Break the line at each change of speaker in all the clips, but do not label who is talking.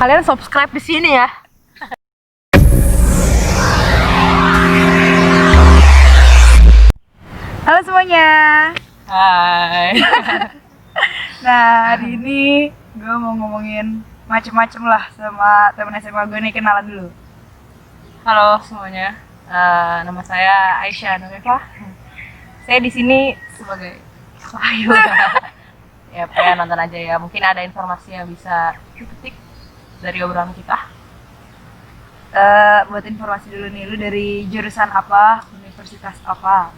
Kalian subscribe di sini ya.
Halo semuanya.
Hai.
Nah, hari ini gue mau ngomongin macem-macem lah sama temen SMA gue nih, kenalan dulu.
Halo semuanya. Nama saya Aisyah Nurifah. Saya di sini sebagai Wahyu. Ya, pengen nonton aja ya. Mungkin ada informasi yang bisa dipetik dari obrolan kita.
Buat informasi dulu nih, lu dari jurusan apa, universitas apa?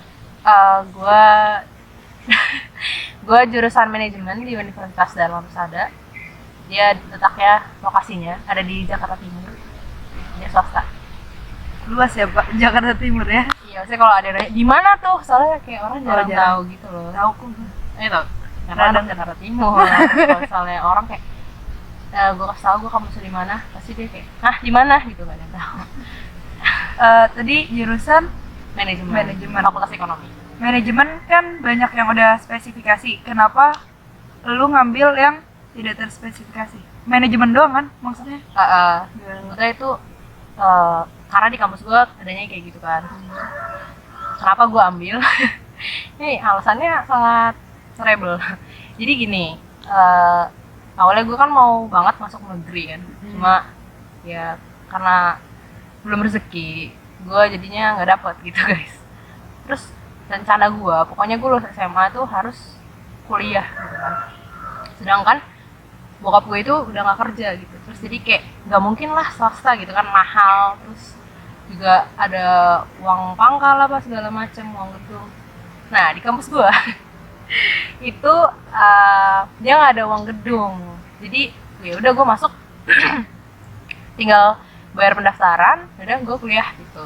Gue gue jurusan manajemen di Universitas Dharma Persada. Dia letaknya lokasinya ada di Jakarta Timur. Dia swasta.
Luas ya Pak, Jakarta Timur ya?
Iya, saya kalau ada nanya di mana tuh, soalnya kayak orang jarang tahu gitu loh.
Tahu kok.
Tahu. Karena anak Jakarta Timur. Kalau misalnya orang kayak gue kasih tahu gue kampus di mana, pasti dia kayak, "Hah, di mana?" gitu, nggak ada yang tahu.
Tadi jurusan
Manajemen. Fakultas Ekonomi.
manajemen kan banyak yang udah spesifikasi. Kenapa lu ngambil yang tidak terspesifikasi? Manajemen doang kan maksudnya?
Sebetulnya itu karena di kampus gue adanya kayak gitu kan. Kenapa gue ambil? Ini alasannya sangat cerebel. Jadi gini, awalnya gue kan mau banget masuk negeri kan, cuma ya karena belum rezeki, gue jadinya nggak dapet gitu guys. Terus rencana gue, pokoknya gue lulus SMA tuh harus kuliah gitu kan. Sedangkan bokap gue itu udah nggak kerja gitu, terus jadi kayak nggak mungkin lah swasta gitu kan, mahal, terus juga ada uang pangkal apa segala macam, uang gedung. Nah di kampus gue itu dia nggak ada uang gedung, jadi ya udah gue masuk tinggal bayar pendaftaran, udah gue kuliah gitu,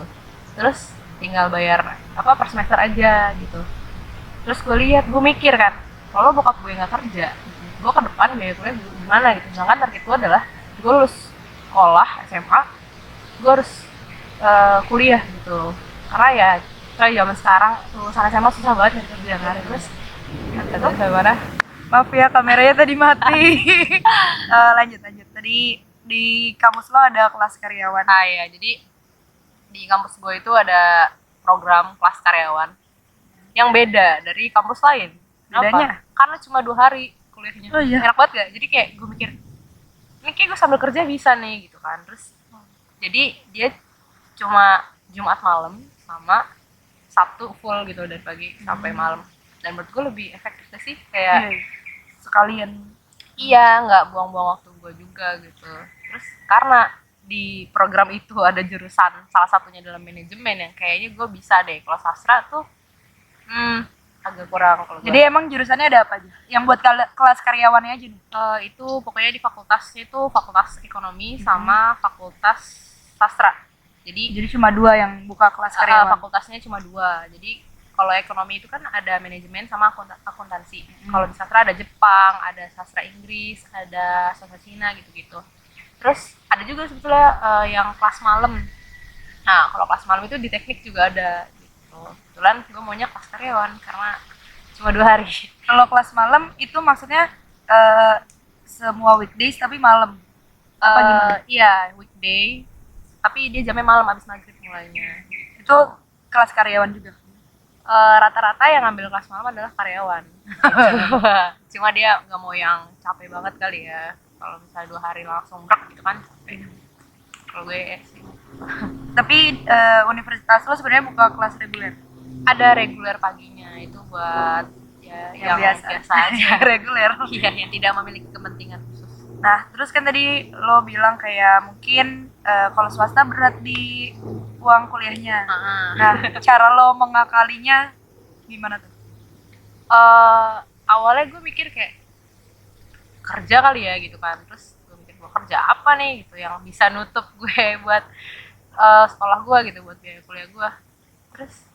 terus tinggal bayar apa per semester aja gitu. Terus gue lihat, gue mikir kan, kalau bokap gue nggak kerja, gue ke depan biaya kuliah gimana gitu. Sedangkan target gue adalah gue lulus sekolah SMA, gue harus kuliah gitu, karena ya kayak zaman sekarang lulusan SMA susah banget nyari kerja kan. Terus kata gimana?
Maaf ya, kameranya tadi mati. Lanjut. Tadi di kampus lo ada kelas karyawan.
Ya, jadi di kampus gue itu ada program kelas karyawan yang beda dari kampus lain.
Bedanya?
Karena cuma 2 hari kuliahnya.
Oh iya.
Enak banget gak? Jadi kayak gue mikir, ini kayak gue sambil kerja bisa nih gitu kan. Terus jadi dia cuma Jumat malam sama Sabtu full gitu dari pagi sampai malam. Dan menurut gue lebih efektif sih, kayak
sekalian.
Iya, nggak buang-buang waktu gue juga gitu. Terus karena di program itu ada jurusan, salah satunya dalam manajemen, yang kayaknya gue bisa deh. Kalau sastra tuh agak kurang. Kalau
Jadi emang jurusannya ada apa aja? Yang buat kelas karyawannya aja nih?
itu pokoknya di fakultasnya itu fakultas ekonomi sama fakultas sastra. Jadi
cuma 2 yang buka kelas karyawan.
fakultasnya cuma 2. Jadi kalau ekonomi itu kan ada manajemen sama akuntansi. Kalau di sastra ada Jepang, ada sastra Inggris, ada sastra Cina gitu-gitu. Terus ada juga sebetulnya yang kelas malam. Nah, kalau kelas malam itu di teknik juga ada gitu. Kebetulan gue maunya kelas karyawan karena cuma 2 hari.
Kalau kelas malam itu maksudnya semua weekdays tapi malam? Apa gimana?
Iya, weekday. Tapi dia jamnya malam, abis maghrib mulainya.
Itu kelas karyawan juga?
Rata-rata yang ngambil kelas malam adalah karyawan. Cuma dia nggak mau yang capek banget kali ya. Kalau misalnya 2 hari langsung brek gitu kan capek. Kalau gue sih.
Tapi universitas lo sebenarnya buka kelas reguler?
Ada reguler paginya, itu buat ya yang biasa aja.
Reguler.
Iya, yang tidak memiliki kepentingan khusus.
Nah, terus kan tadi lo bilang kayak mungkin kalau swasta berat di uang kuliahnya. Nah, cara lo mengakalinya gimana tuh?
Awalnya gue mikir kayak kerja kali ya gitu kan. Terus gue mikir, gue kerja apa nih gitu yang bisa nutup gue buat sekolah gue gitu, buat biaya kuliah gue. Terus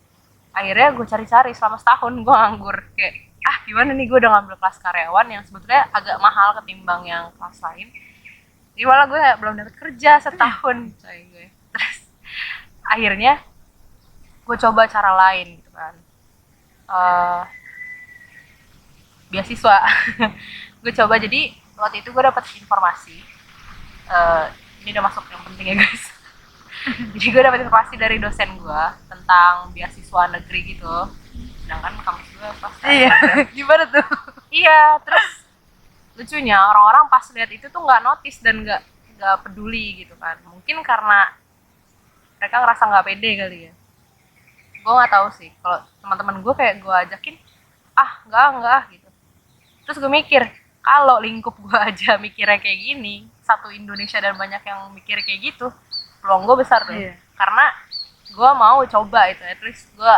akhirnya gue cari-cari selama setahun, gue nganggur. Kayak gimana nih, gue udah ngambil kelas karyawan yang sebetulnya agak mahal ketimbang yang kelas lain. Jadi malah gue belum dapat kerja setahun coy gue. Terus akhirnya gue coba cara lain gitu kan, beasiswa. Gue coba, jadi waktu itu gue dapat informasi Ini udah masuk yang penting ya guys. Jadi gue dapet informasi dari dosen gue tentang beasiswa negeri gitu, sedangkan kampus gue swasta.
Iya. Gimana tuh?
Iya, terus lucunya orang-orang pas lihat itu tuh nggak notice dan nggak peduli gitu kan. Mungkin karena mereka ngerasa nggak pede kali ya. Gue nggak tahu sih. Kalau teman-teman gue kayak gue ajakin, nggak gitu. Terus gue mikir, kalau lingkup gue aja mikirnya kayak gini, satu Indonesia dan banyak yang mikir kayak gitu, peluang gue besar tuh.
Iya.
Karena gue mau coba itu, at least gue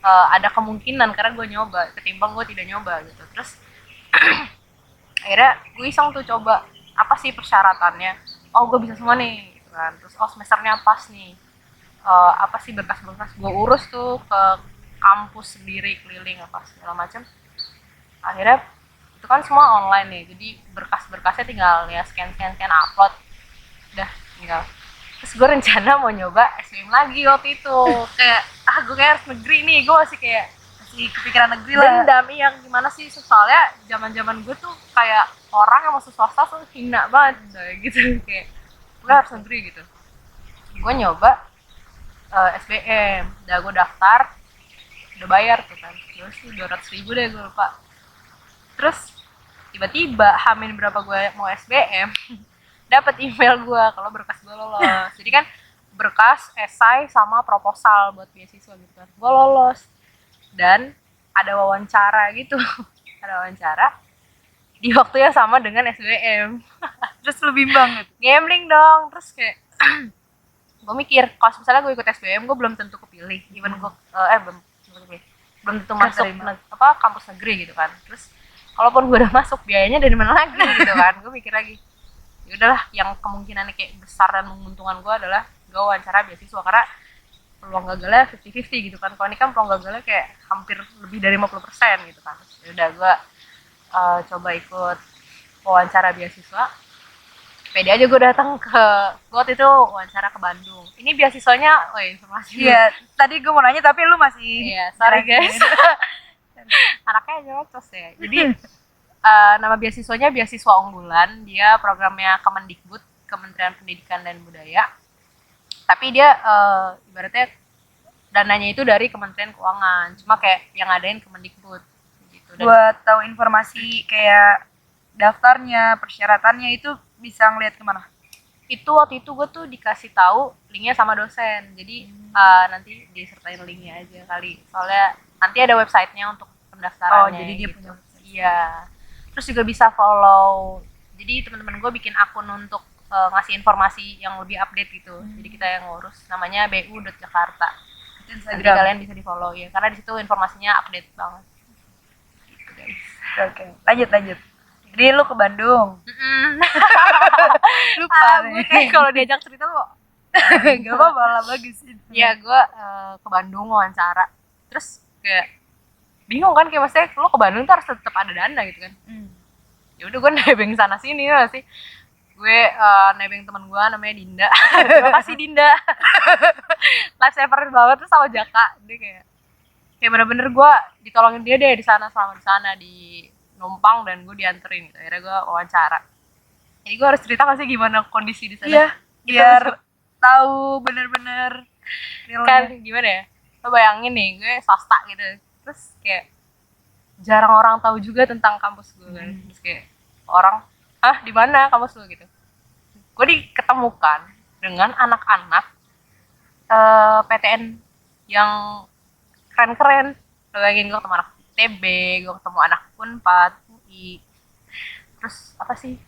ada kemungkinan karena gue nyoba ketimbang gue tidak nyoba gitu. Terus akhirnya gue iseng tuh coba apa sih persyaratannya, gue bisa semua nih gitu kan. Terus semesternya pas nih, apa sih berkas-berkas gue urus tuh ke kampus sendiri, keliling apa segala macam. Akhirnya itu kan semua online nih, jadi berkas-berkasnya tinggal ya scan upload, udah tinggal. Terus gue rencana mau nyoba SBM lagi waktu itu, kayak gue kayak harus negeri nih, gue masih kayak
Masih kepikiran negeri lah.
dendam. Yang gimana sih, soalnya zaman gue tuh kayak orang yang masuk swasta tuh hina banget gitu, kayak gue harus negeri gitu. Gue nyoba SBM, udah gue daftar, udah bayar tuh kan, terus sih 200.000 deh, gue lupa. Terus tiba-tiba hamin berapa gue mau SBM dapat email gue kalau berkas gue lolos. Jadi kan berkas, esai sama proposal buat beasiswa gitu kan, gue lolos. Dan ada wawancara gitu ada wawancara di waktu yang sama dengan SBM.
Terus lu bimbang gitu.
Gambling dong. Terus kayak gue mikir, kalau misalnya gue ikut SBM gue belum tentu kepilih, even gue belum tentu masuk kampus negeri gitu kan. Terus kalaupun gue udah masuk, biayanya dari mana lagi gitu kan. Gue mikir lagi, ya udahlah, yang kemungkinannya kayak besar dan menguntungkan gue adalah gue wawancara beasiswa, karena peluang gagalnya 50-50 gitu kan. Kalau ini kan peluang gagalnya kayak hampir lebih dari 50% gitu kan. Ya udah, gue coba ikut wawancara beasiswa. Pede aja gue datang ke, waktu itu wawancara ke Bandung. Ini beasiswanya, informasi.
Iya, tadi gue mau nanya tapi lu masih.
Iya, sorry guys. Anaknya aja ngocos ya. Jadi nama beasiswanya beasiswa unggulan. Dia programnya Kemendikbud, Kementerian Pendidikan dan Budaya. Tapi dia ibaratnya dananya itu dari Kementerian Keuangan, cuma kayak yang ngadain Kemendikbud gitu.
Buat tahu informasi kayak daftarnya, persyaratannya itu bisa ngeliat kemana?
Itu waktu itu gue tuh dikasih tahu linknya sama dosen, jadi nanti disertain linknya aja kali, soalnya nanti ada websitenya untuk pendaftarannya.
Jadi dia
gitu.
punya website.
Iya. Terus juga bisa follow, jadi teman-teman gue bikin akun untuk ngasih informasi yang lebih update gitu. Jadi kita yang ngurus, namanya bu.jakarta. Jadi kalian bisa di follow ya, karena di situ informasinya update banget. Gitu guys.
Oke. Lanjut. Jadi lu ke Bandung. Lupa
Gue kayak kalau diajak cerita kok
gak apa-apa lah, bagus itu.
ya. Gue ke Bandung wawancara, terus kayak bingung kan, kayak maksudnya lo ke Bandung tuh harus tetap ada dana gitu kan. Ya udah, gue nebeng sana sini lah sih. Gue nebeng teman gue namanya Dinda. Terima kasih Dinda. Lifesaver banget. Terus sama Jaka, dia kayak bener-bener gue ditolongin dia deh di sana, selama di sana, di numpang dan gue dianterin gitu. Akhirnya gue wawancara. Jadi gue harus cerita nggak sih gimana kondisi di sana?
Iya, biar tahu bener-bener
kan gimana ya. Lo bayangin nih, gue swasta gitu, terus kayak jarang orang tahu juga tentang kampus gue kan. Terus kayak orang, di mana kampus lo gitu. Gue diketemukan dengan anak-anak PTN yang keren-keren. Lo bayangin, gue ketemu anak ITB, gue ketemu anak Unpad, UI, terus apa sih,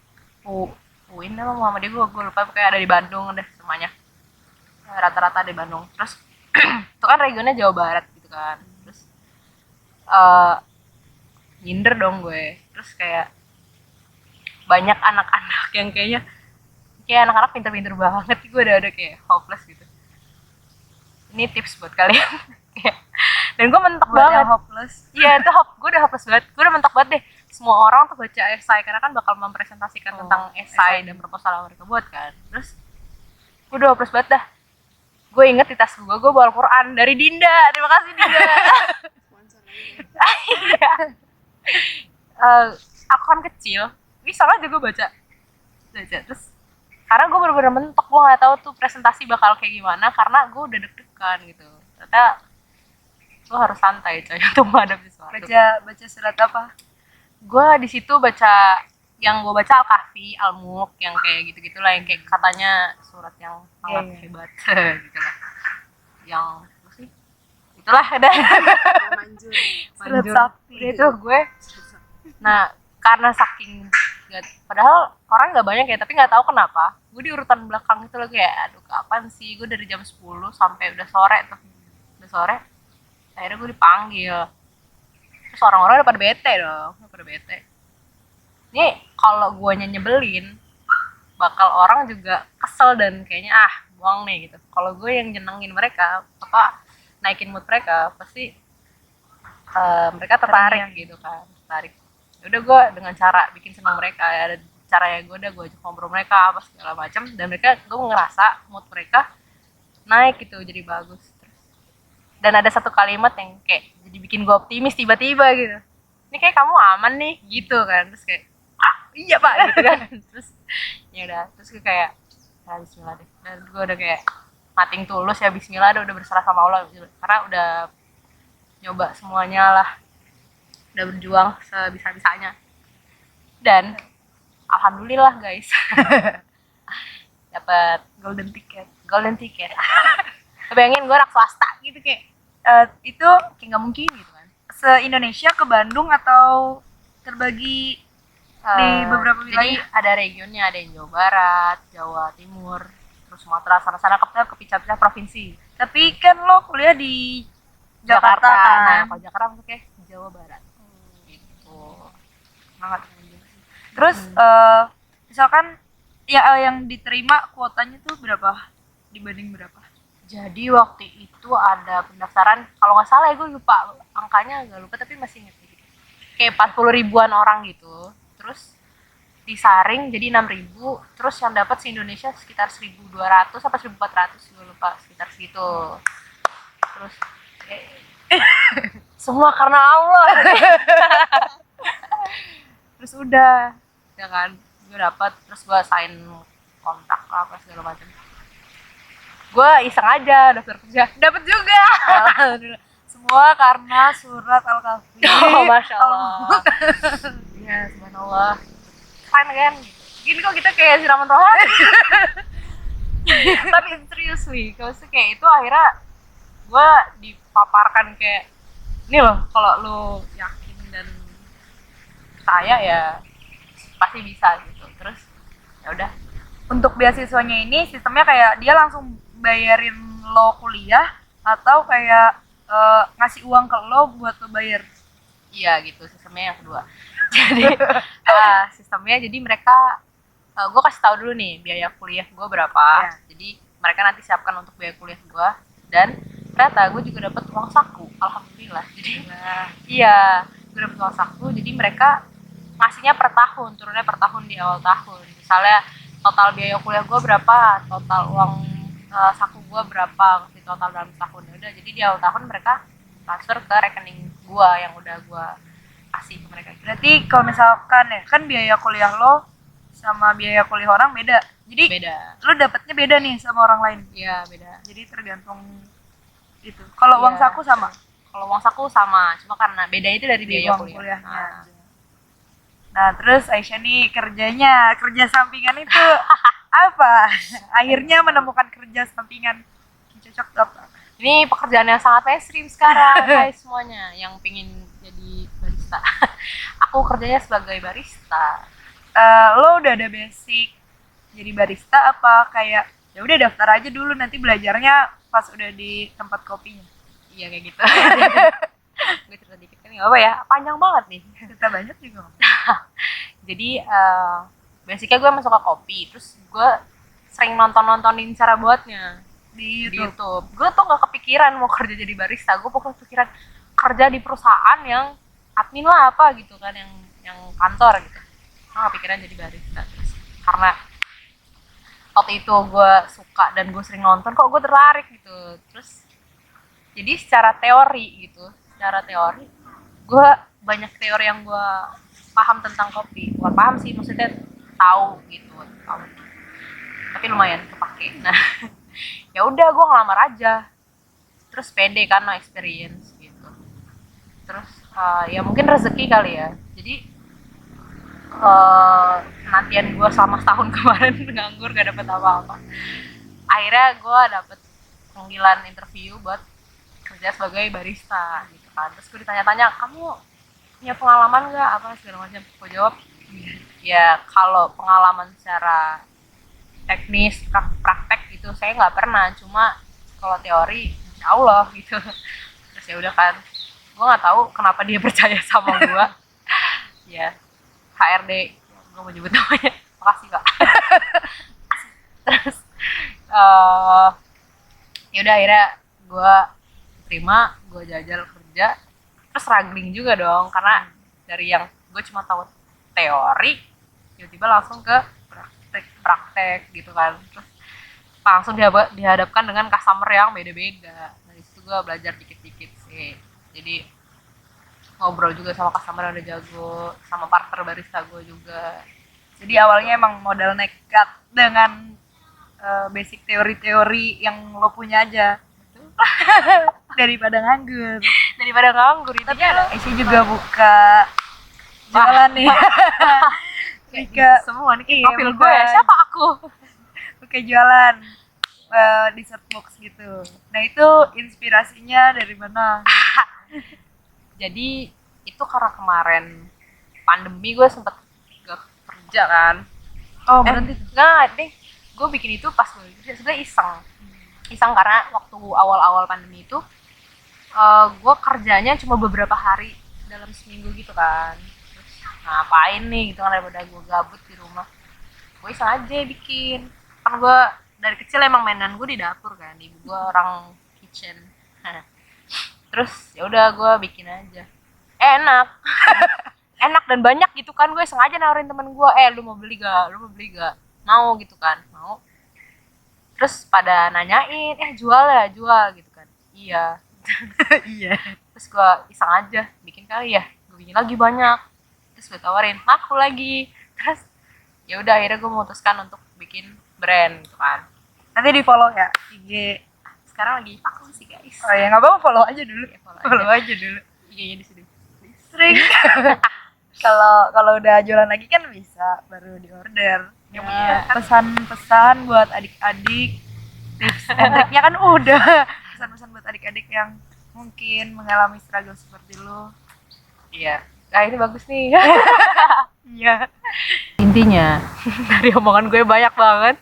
UIN apa Muhammadiyah, gue lupa, pokoknya ada di Bandung deh semuanya, rata-rata di Bandung. Terus itu kan regionnya Jawa Barat gitu kan. Terus nyindir dong gue. Terus kayak banyak anak-anak yang kayak anak-anak pinter-pinter banget. Gue udah ada kayak hopeless gitu. Ini tips buat kalian. Dan gue mentok
buat
banget.
Hopeless.
Iya, itu gue udah hopeless banget. Gue udah mentok banget deh. Semua orang tuh baca esai, karena kan bakal mempresentasikan tentang esai dan proposal yang mereka buat kan. Terus gue udah hopeless banget dah. Gue inget di tas gue bawa Al-Quran dari Dinda. Terima kasih Dinda. Iya. Aku kan kecil, ini salah juga baca. Terus karena gue bener-bener mentok, gue nggak tahu tuh presentasi bakal kayak gimana karena gue udah deg-degan gitu. Ternyata lo harus santai coy untuk menghadapi sesuatu.
Baca surat apa?
Gue di situ baca, yang gue baca Al-Kahfi, Al-Mulk, yang kayak gitu-gitulah, yang kayak katanya surat yang sangat hebat gitu lah. Yang apa sih? Itulah ada.
Manjur.
Surat sakti.
Udah itu gue. Nah, karena saking padahal orang nggak banyak ya, tapi nggak tahu kenapa gue di urutan belakang itu lagi kayak aduh kapan sih, gue dari jam 10 sampai udah sore tuh, udah sore akhirnya gue dipanggil. Terus orang-orang udah pada bete dong, udah pada bete. Ini kalau guanya nyebelin bakal orang juga kesel dan kayaknya buang nih gitu. Kalau gue yang nyenengin mereka, apa naikin mood mereka, pasti mereka tertarik gitu kan, tertarik. Udah gue dengan cara bikin senang mereka, ada cara yang gue ajak ngobrol mereka apa segala macam, dan mereka, gue ngerasa mood mereka naik gitu, jadi bagus. Dan ada satu kalimat yang kayak jadi bikin gue optimis tiba-tiba gitu, ini kayak kamu aman nih gitu kan. Terus kayak iya pak gitu kan. Terus ya udah, terus gue kayak bismillah deh, dan gue udah kayak mating tulus ya, bismillah, udah berserah sama Allah karena udah nyoba semuanya lah, udah berjuang sebisa-bisanya. Dan alhamdulillah guys dapat golden ticket. Bayangin gue anak swasta gitu, kayak
Itu
kayak nggak mungkin gitu kan.
se-Indonesia ke Bandung atau terbagi di beberapa wilayah?
Jadi ada regionnya, ada yang Jawa Barat, Jawa Timur, terus Sumatera, sana-sana kepecah-pecah provinsi.
Tapi kan lo kuliah di Jakarta kan?
Nah, kalau Jakarta masuknya Jawa Barat. Gitu.
Banget. Terus misalkan ya yang diterima kuotanya tuh berapa dibanding berapa?
Jadi waktu itu ada pendaftaran, kalau nggak salah ya gue lupa angkanya, agak lupa tapi masih inget gitu. Kayak 40 ribuan orang gitu. Terus disaring jadi 6.000, terus yang dapat se-Indonesia sekitar 1.200 apa 1.400, gue lupa, sekitar segitu. Terus semua karena Allah. Terus udah ya kan, gue dapat, terus gue sign kontrak apa segala macam. Gue iseng aja daftar kerja, dapet juga.
Alhamdulillah. Semua karena surat Al-Kahfi.
Oh, masya Allah. Ya, subhanallah. Keren kan? Gini kok kita kayak siraman rohani. Tapi seriously, kalau kayak itu akhirnya gue dipaparkan kayak, ini loh, kalau lu yakin dan percaya ya pasti bisa gitu. Terus ya udah.
Untuk beasiswanya ini sistemnya kayak dia langsung bayarin lo kuliah atau kayak ngasih uang ke lo buat lo bayar?
Iya gitu, sistemnya yang kedua. Jadi sistemnya, jadi mereka gue kasih tahu dulu nih biaya kuliah gue berapa.
Ya.
Jadi mereka nanti siapkan untuk biaya kuliah gue, dan ternyata gue juga dapat uang saku, alhamdulillah. Jadi iya, gue dapat uang saku. Jadi mereka ngasihnya per tahun, turunnya per tahun di awal tahun. Misalnya total biaya kuliah gue berapa, total uang saku gue berapa di total dalam tahun. Udah, jadi di awal tahun mereka transfer ke rekening gue yang udah gue kasih ke mereka.
Berarti kalau misalkan ya kan biaya kuliah lo sama biaya kuliah orang beda. Jadi
Beda.
lo dapetnya beda nih sama orang lain.
Iya beda.
Jadi tergantung itu. Kalau uang
Iya.
saku sama.
Kalau uang saku sama, cuma karena beda itu dari
Di
biaya
uang
kuliah.
kuliahnya. Nah, terus Aisyah nih kerja sampingan itu apa? Akhirnya menemukan kerja sampingan yang cocok apa?
Ini pekerjaan yang sangat mainstream sekarang guys semuanya yang pingin jadi barista. Aku kerjanya sebagai barista.
Lo udah ada basic jadi barista apa kayak ya udah daftar aja dulu nanti belajarnya pas udah di tempat kopinya?
Iya kayak gitu. Gue cerita dikit kan nggak apa ya, panjang banget nih.
Cerita banyak juga.
Jadi basicnya gue masuk ke kopi, terus gue sering nontonin cara buatnya
Di
di
YouTube.
YouTube. Gue tuh nggak kepikiran mau kerja jadi barista, gue pokoknya pikiran kerja di perusahaan yang admin lah apa gitu kan, yang kantor gitu. Gue nggak pikiran jadi barista. Terus karena waktu itu gue suka dan gue sering nonton, kok gue tertarik gitu. Terus jadi secara teori gue banyak teori yang gue paham tentang kopi. Bukan paham sih, maksudnya tahu gitu, tahu. tapi lumayan kepake. Nah ya udah gue ngelamar aja, terus pede kan, no experience gitu. Terus ya mungkin rezeki kali ya, jadi nantian gue selama setahun kemarin nganggur gak dapet apa-apa, akhirnya gue dapet panggilan interview buat kerja sebagai barista gitu kan. Terus gue ditanya-tanya, kamu punya pengalaman nggak apa segala macam. Gue jawab ya kalau pengalaman secara teknis praktek gitu saya nggak pernah, cuma kalau teori insya Allah gitu. Terus ya udah kan, gue nggak tahu kenapa dia percaya sama gue. Ya HRD, gue mau nyebut namanya, makasih kak. Terus ya udah akhirnya gue terima, gue jajal kerja. Terus struggling juga dong, karena dari yang gue cuma tahu teori tiba-tiba langsung ke praktek gitu kan. Terus langsung dihadapkan dengan customer yang beda-beda. Dari situ gue belajar dikit-dikit sih, jadi ngobrol juga sama customer yang udah jago, sama partner barista gue juga.
Jadi awalnya emang modal nekat dengan basic teori-teori yang lo punya aja daripada nganggur.
Itu
Tapi Aisyah juga buka jualan nih.
Semua nih
iya,
profil gue ya, siapa aku?
Buka jualan dessert box gitu. Nah itu inspirasinya dari mana?
Jadi itu karena kemarin pandemi gue sempet gak kerja kan.
Oh berarti
Enggak deh, gue bikin itu pas gue kerja sebenarnya iseng karena waktu awal-awal pandemi itu gue kerjanya cuma beberapa hari dalam seminggu gitu kan. Terus ngapain nih gitu kan, daripada gue gabut di rumah, gue iseng aja bikin. Kan gue dari kecil emang mainan gue di dapur kan, ibu gue orang kitchen. Terus ya udah gue bikin aja, enak. Enak dan banyak gitu kan. Gue sengaja nawarin temen gue, lu mau beli gak, mau gitu kan, mau. Terus pada nanyain, jual gitu kan. Iya.
iya.
Terus gue iseng aja bikin kali ya, gue bikin lagi banyak. Terus gue tawarin aku lagi. Terus ya udah akhirnya gue memutuskan untuk bikin brand gitu kan.
Nanti di follow ya IG.
Sekarang lagi vakum sih guys.
Oh ya nggak apa-apa, follow aja dulu.
Ya,
follow aja dulu.
IG-nya di sini.
Sering. Kalau udah jualan lagi kan bisa baru di order.
Iya.
Pesan-pesan buat adik-adik, tips and triknya kan udah. Pesan-pesan buat adik-adik yang mungkin mengalami struggle seperti lo.
Iya. Nah ini bagus nih.
Iya.
Intinya dari omongan gue banyak banget.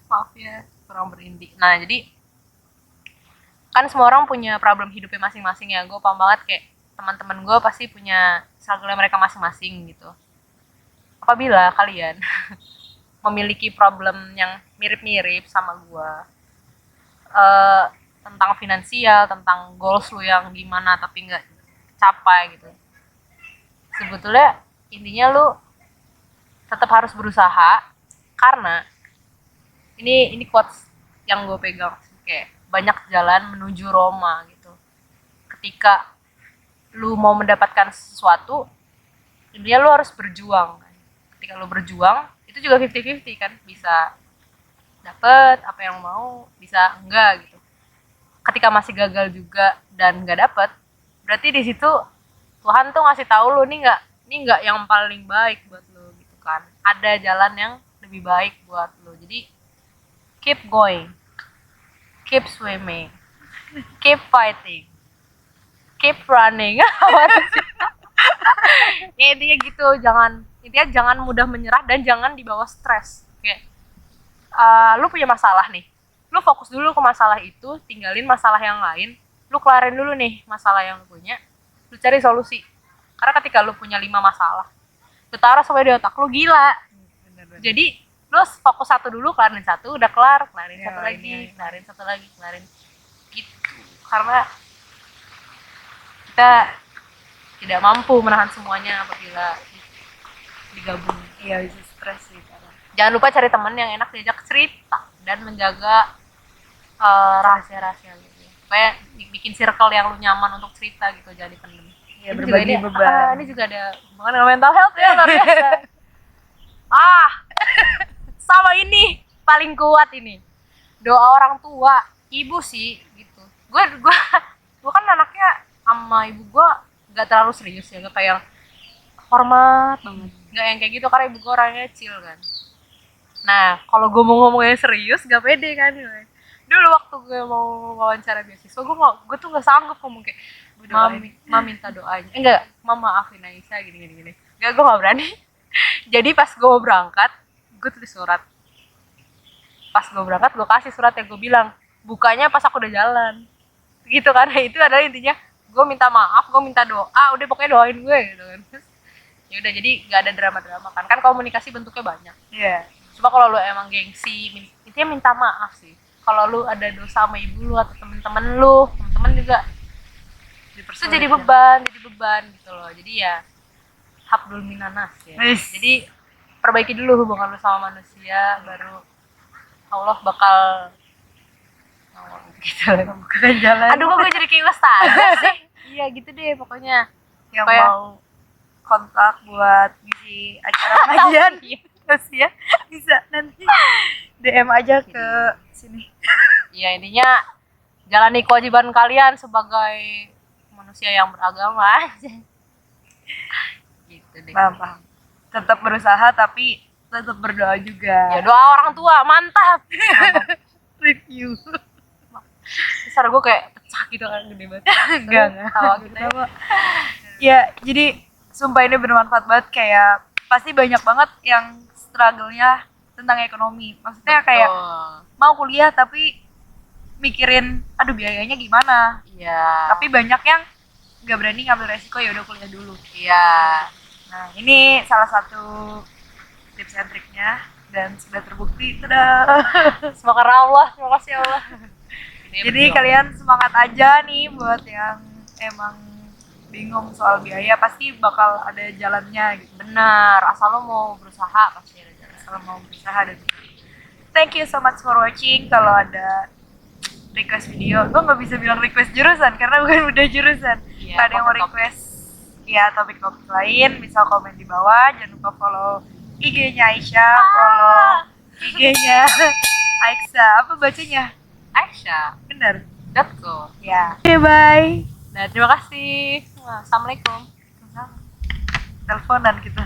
Maaf ya, kurang berinti. Nah jadi kan semua orang punya problem hidupnya masing-masing ya. Gue paham banget kayak teman-teman gue pasti punya struggle mereka masing-masing gitu. Apabila kalian memiliki problem yang mirip-mirip sama gue, tentang finansial, tentang goals lu yang gimana tapi nggak capai gitu, sebetulnya intinya lu tetap harus berusaha. Karena ini quotes yang gue pegang, kayak banyak jalan menuju Roma gitu. Ketika lu mau mendapatkan sesuatu, intinya lu harus berjuang kan. Ketika lu berjuang, itu juga 50-50 kan, bisa dapet apa yang mau, bisa enggak gitu. Ketika masih gagal juga dan nggak dapet, berarti di situ Tuhan tuh ngasih tahu lu nih nggak yang paling baik buat lu gitu kan. Ada jalan yang lebih baik buat lu. Jadi keep going, keep swimming, keep fighting, keep running. Ya intinya gitu, jangan mudah menyerah dan jangan dibawa stres. Kayak lu punya masalah nih, lu fokus dulu ke masalah itu, tinggalin masalah yang lain, lu kelarin dulu nih masalah yang lu punya, lu cari solusi. Karena ketika lu punya 5 masalah, lu taruh sampai di otak lu, gila.
Bener-bener.
Jadi lu fokus satu dulu, kelarin satu, udah kelar, kelarin
Ya,
satu lagi, kelarin gitu. Karena kita tidak mampu menahan semuanya apabila digabung.
Iya bisa stres sih.
Jangan lupa cari teman yang enak diajak cerita dan menjaga rahasia-rahasia gitu. Supaya bikin circle yang lu nyaman untuk cerita gitu, jangan dipendem.
Iya, berbagi beban.
Ini juga ada hubungan dengan mental health ya, luar biasa. Sama ini paling kuat ini doa orang tua, ibu sih gitu. Gue kan anaknya sama ibu gue nggak terlalu serius ya, nggak kayak hormat banget, nggak yang kayak gitu karena ibu gue orangnya chill kan. Nah kalau gue mau ngomongnya serius gak pede kan gue. Dulu waktu gue mau wawancara beasiswa gue tuh nggak sanggup ngomong kayak mama minta doanya, enggak, mama maafin Aisyah gini, enggak, gue nggak berani. Jadi pas gue mau berangkat gue tulis surat, pas gue berangkat gue kasih surat yang gue bilang bukanya pas aku udah jalan gitu kan. Itu adalah intinya, gue minta maaf, gue minta doa, udah pokoknya doain gue gitu kan. Ya udah, jadi nggak ada drama kan komunikasi bentuknya banyak.
Iya.
Cuma kalau lu emang gengsi, intinya minta maaf sih. Kalau lu ada dosa sama ibu lu atau temen juga itu jadi beban gitu loh. Jadi ya habdul minanas ya. Jadi perbaiki dulu hubungan lu sama manusia, baru Allah bakal gitu bukakan jalan. Aduh kok gue jadi kayak ustazah sih. Iya gitu deh pokoknya.
Yang mau kontak buat ngisi acara kajian terus ya bisa nanti DM aja ke sini.
Iya intinya jalani kewajiban kalian sebagai manusia yang beragama aja. Gitu deh.
Paham. Tetap berusaha tapi tetap berdoa juga.
Ya doa orang tua mantap.
Review.
Besar gue kayak pecah gitu kan, gede banget.
Enggak.
Tawa gitu
ya. Jadi sumpah ini bermanfaat banget, kayak pasti banyak banget yang struggle-nya tentang ekonomi. Maksudnya kayak mau kuliah tapi mikirin aduh biayanya gimana.
Iya.
Tapi banyak yang nggak berani ngambil resiko, ya udah kuliah dulu.
Iya.
Nah, ini salah satu tips and triknya dan sudah terbukti.
Semoga Allah, terima kasih Allah.
Jadi kalian semangat aja nih buat yang emang bingung soal biaya, pasti bakal ada jalannya gitu.
Benar, asal lo mau berusaha pasti ada jalan.
Asal mau berusaha dan thank you so much for watching. Kalau ada request video, gue nggak bisa bilang request jurusan karena bukan udah jurusan. Kalau ada yang mau request ya topik-topik lain, bisa komen di bawah. Jangan lupa follow IG-nya Aisyah, follow IG-nya Aisyah. Apa bacanya?
Aisyah.
Bener.
.co.
Ya. Oke, bye.
Nah, terima kasih. Assalamualaikum.
Teleponan kita.